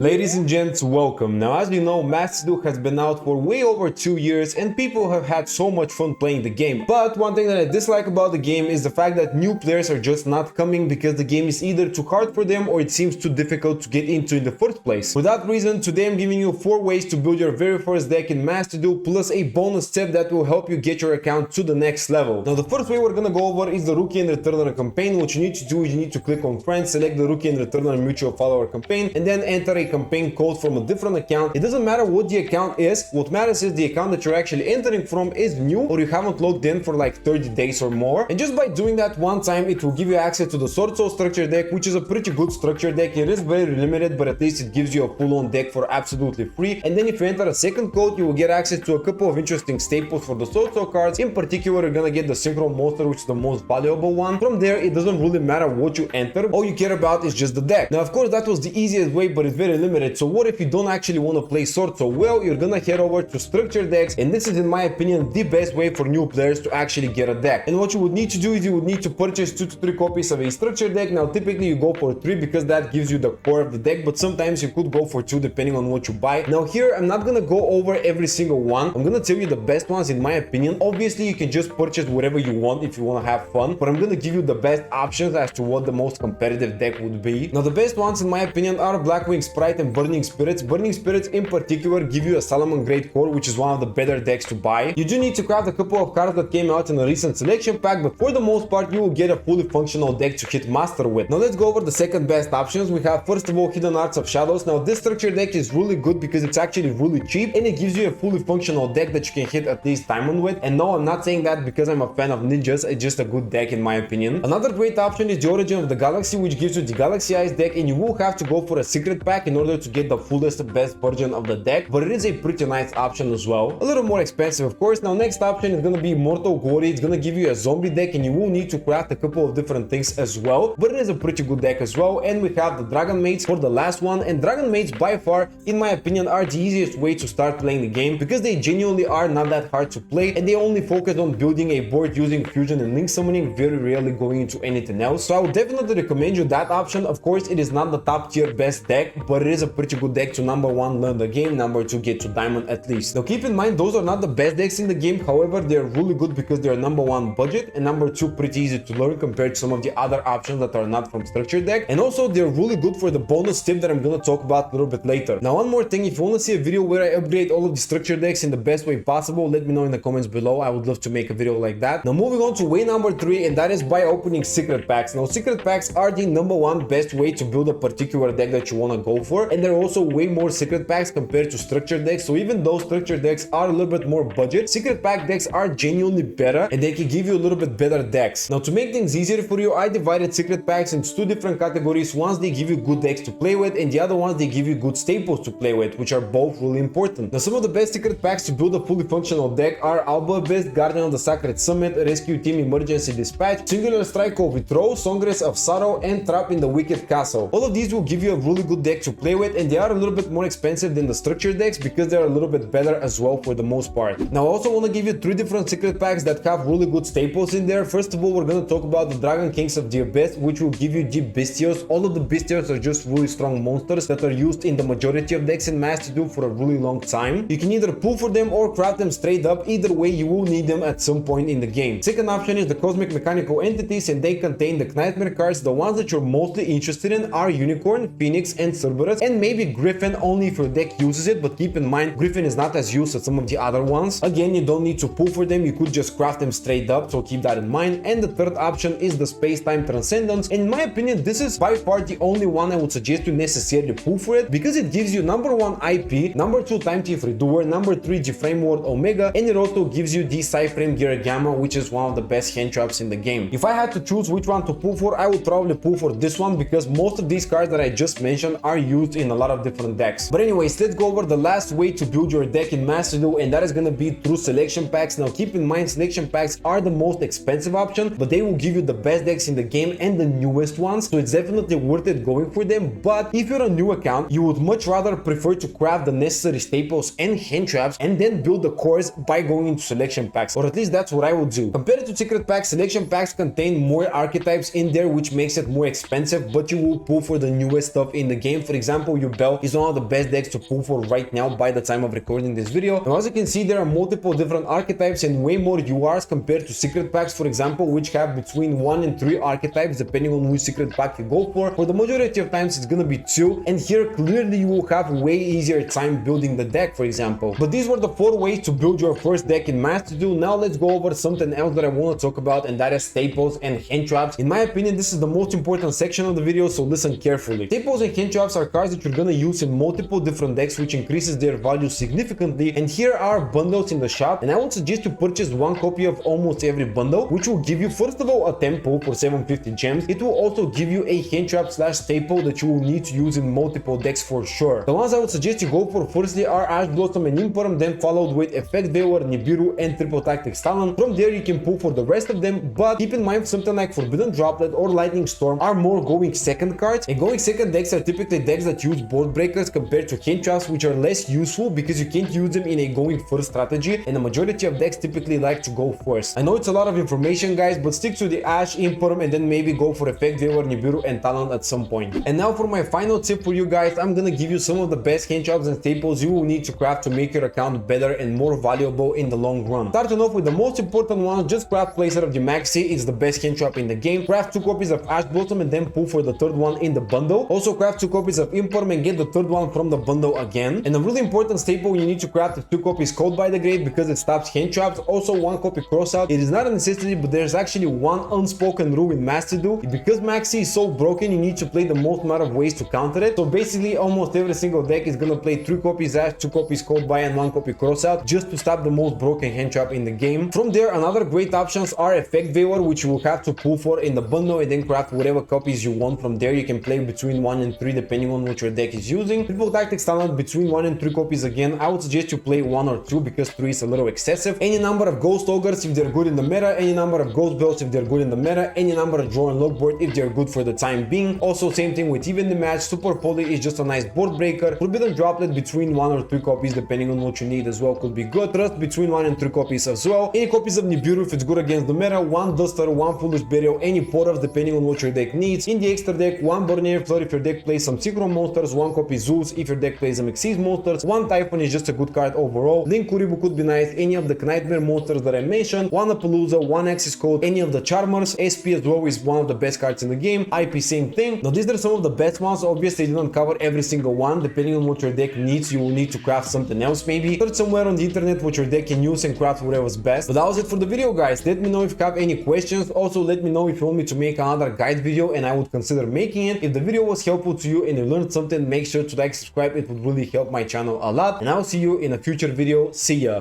Ladies and gents, welcome. Now, as you know, Master Duel has been out for way over 2 years and people have had so much fun playing the game. But one thing that I dislike about the game is the fact that new players are just not coming because the game is either too hard for them or it seems too difficult to get into in the first place. For that reason, today I'm giving you 4 ways to build your very first deck in Master Duel plus a bonus tip that will help you get your account to the next level. Now, the first way we're gonna go over is the Rookie and Returner campaign. What you need to do is you need to click on Friends, select the Rookie and Returner mutual follower campaign, and then enter a campaign code from a different account. It doesn't matter what the account is. What matters is the account that you're actually entering from is new or you haven't logged in for like 30 days or more. And just by doing that one time, it will give you access to the Sword Soul structure deck, which is a pretty good structure deck. It is very limited, but at least it gives you a full-on deck for absolutely free. And then if you enter a second code, you will get access to a couple of interesting staples for the Sword Soul cards. In particular, you're gonna get the Synchro Monster, which is the most valuable one. From there, it doesn't really matter what you enter. All you care about is just the deck. Now, of course, that was the easiest way, but it's very limited. So what if you don't actually want to play Sword Soul? Well, you're gonna head over to structure decks, and this is, in my opinion, the best way for new players to actually get a deck. And what you would need to do is you would need to purchase 2 to 3 copies of a structure deck. Now, typically you go for 3 because that gives you the core of the deck, but sometimes you could go for 2 depending on what you buy. Now, here I'm not gonna go over every single one. I'm gonna tell you the best ones in my opinion. Obviously, you can just purchase whatever you want if you want to have fun, but I'm gonna give you the best options as to what the most competitive deck would be. Now, the best ones in my opinion are Blackwing Sprite and Burning Spirits. Burning Spirits in particular give you a Salomon Great Core, which is one of the better decks to buy. You do need to craft a couple of cards that came out in a recent selection pack, but for the most part you will get a fully functional deck to hit master with. Now let's go over the second best options. We have first of all Hidden Arts of Shadows. Now this structure deck is really good because it's actually really cheap and it gives you a fully functional deck that you can hit at least diamond with. And no, I'm not saying that because I'm a fan of ninjas. It's just a good deck in my opinion. Another great option is the Origin of the Galaxy, which gives you the Galaxy Eyes deck, and you will have to go for a secret pack in order to get the fullest best version of the deck, but it is a pretty nice option as well. A little more expensive, of course. Now next option is gonna be Mortal Glory. It's gonna give you a zombie deck and you will need to craft a couple of different things as well, but it is a pretty good deck as well. And we have the Dragon Mates for the last one, and Dragon Mates by far in my opinion are the easiest way to start playing the game because they genuinely are not that hard to play and they only focus on building a board using fusion and link summoning, very rarely going into anything else. So I would definitely recommend you that option. Of course, it is not the top tier best deck, but it is a pretty good deck to number 1 learn the game, number 2 get to diamond at least. Now keep in mind, those are not the best decks in the game. However, they're really good because they're number 1 budget and number 2 pretty easy to learn compared to some of the other options that are not from structure deck. And also they're really good for the bonus tip that I'm gonna talk about a little bit later. Now one more thing, if you want to see a video where I upgrade all of the structure decks in the best way possible, let me know in the comments below. I would love to make a video like that. Now moving on to way number 3, and that is by opening secret packs. Now secret packs are the number 1 best way to build a particular deck that you want to go for, and there are also way more secret packs compared to structure decks. So even though structure decks are a little bit more budget, secret pack decks are genuinely better and they can give you a little bit better decks. Now to make things easier for you, I divided secret packs into 2 different categories. Ones they give you good decks to play with, and the other ones they give you good staples to play with, which are both really important. Now some of the best secret packs to build a fully functional deck are Alba Abyss, Guardian of the Sacred Summit, Rescue Team Emergency Dispatch, Singular Strike of Withrow, Songress of Sorrow, and Trap in the Wicked Castle. All of these will give you a really good deck to play with, and they are a little bit more expensive than the structure decks because they're a little bit better as well for the most part. Now I also want to give you 3 different secret packs that have really good staples in there. First of all, we're going to talk about the Dragon Kings of the Abyss, which will give you the Bestios. All of the Bestios are just really strong monsters that are used in the majority of decks in Master Duel for a really long time. You can either pull for them or craft them straight up. Either way, you will need them at some point in the game. Second option is the Cosmic Mechanical Entities, and they contain the Nightmare cards. The ones that you're mostly interested in are Unicorn, Phoenix, and Cerberus, and maybe Griffin only if your deck uses it, but keep in mind Griffin is not as used as some of the other ones. Again, you don't need to pull for them, you could just craft them straight up, so keep that in mind. And the third option is the Space-Time Transcendence. In my opinion, this is by far the only one I would suggest you necessarily pull for it because it gives you number 1 IP, number 2 Time Thief Redoer, number 3 G-Frame Ward Omega, and it also gives you the Psyframe Gear Gamma, which is one of the best hand traps in the game. If I had to choose which one to pull for, I would probably pull for this one because most of these cards that I just mentioned are used in a lot of different decks. But anyways, let's go over the last way to build your deck in Master Duel, and that is gonna be through selection packs. Now keep in mind, selection packs are the most expensive option, but they will give you the best decks in the game and the newest ones, so it's definitely worth it going for them. But if you're a new account, you would much rather prefer to craft the necessary staples and hand traps and then build the cores by going into selection packs, or at least that's what I would do. Compared to secret packs, selection packs contain more archetypes in there, which makes it more expensive, but you will pull for the newest stuff in the game. For example, example, Duel is one of the best decks to pull for right now by the time of recording this video. And as you can see, there are multiple different archetypes and way more URs compared to secret packs, for example, which have between 1 and 3 archetypes depending on which secret pack you go for. For the majority of times it's gonna be 2, and here clearly you will have way easier time building the deck, for example. But these were the 4 ways to build your first deck in Master Duel. Now let's go over something else that I want to talk about, and that is staples and hand traps. In my opinion, this is the most important section of the video, so listen carefully. Staples and hand traps are cards that you're gonna use in multiple different decks, which increases their value significantly. And here are bundles in the shop, and I would suggest to purchase 1 copy of almost every bundle, which will give you first of all a tempo for 750 gems. It will also give you a hand trap / staple that you will need to use in multiple decks for sure. The ones I would suggest you go for firstly are Ash Blossom and Imperm, then followed with Effect Veiler, Nibiru, and Triple Tactics Talon. From there you can pull for the rest of them, but keep in mind something like Forbidden Droplet or Lightning Storm are more going second cards, and going second decks are typically decks that use board breakers compared to hand traps, which are less useful because you can't use them in a going first strategy, and the majority of decks typically like to go first. I know it's a lot of information, guys, but stick to the Ash, Imperm, and then maybe go for Effect Veiler, Nibiru, and Talon at some point. And now for my final tip for you guys, I'm gonna give you some of the best hand traps and staples you will need to craft to make your account better and more valuable in the long run. Starting off with the most important one, just craft Placer of the Maxi. It's the best hand trap in the game. Craft 2 copies of Ash Blossom and then pull for the third one in the bundle. Also craft 2 copies of Imperm and get the third one from the bundle again. And a really important staple you need to craft is 2 copies Code by the Grave because it stops hand traps. Also 1 copy Crossout. It is not a necessity, but there's actually one unspoken rule in Master Duel. Because Maxi is so broken, you need to play the most amount of ways to counter it. So basically almost every single deck is gonna play 3 copies Ash, 2 copies Code by, and 1 copy Crossout just to stop the most broken hand trap in the game. From there, another great options are Effect Veiler, which you will have to pull for in the bundle and then craft whatever copies you want. From there you can play between 1 and 3 depending on what your deck is using. Triple Tactics Talent between 1 and 3 copies again. I would suggest you play 1 or 2 because 3 is a little excessive. Any number of Ghost Ogres if they're good in the meta, any number of Ghost Bells if they're good in the meta, any number of Draw and Look board if they're good for the time being. Also same thing with Even the Match. Super Poly is just a nice board breaker. Forbidden Droplet between 1 or 3 copies depending on what you need as well could be good. Trust between 1 and 3 copies as well. Any copies of Nibiru if it's good against the meta, 1 Duster, 1 Foolish Burial, any Portals depending on what your deck needs. In the extra deck, 1 Borneo Flood if your deck plays some Synchro monsters, 1 copy Zeus if your deck plays some Xyz monsters, 1 Typhon is just a good card overall. Link Kuribu could be nice, any of the Nightmare monsters that I mentioned, 1 Appaloosa, 1 Axis Code, any of the Charmers. SP as well is one of the best cards in the game. IP same thing. Now these are some of the best ones. Obviously they don't cover every single one. Depending on what your deck needs, you will need to craft something else maybe. Search somewhere on the internet what your deck can use and craft whatever's best. But that was it for the video, guys. Let me know if you have any questions. Also let me know if you want me to make another guide video, and I would consider making it. If the video was helpful to you and you learned something, make sure to like, subscribe. It would really help my channel a lot, and I'll see you in a future video. See ya.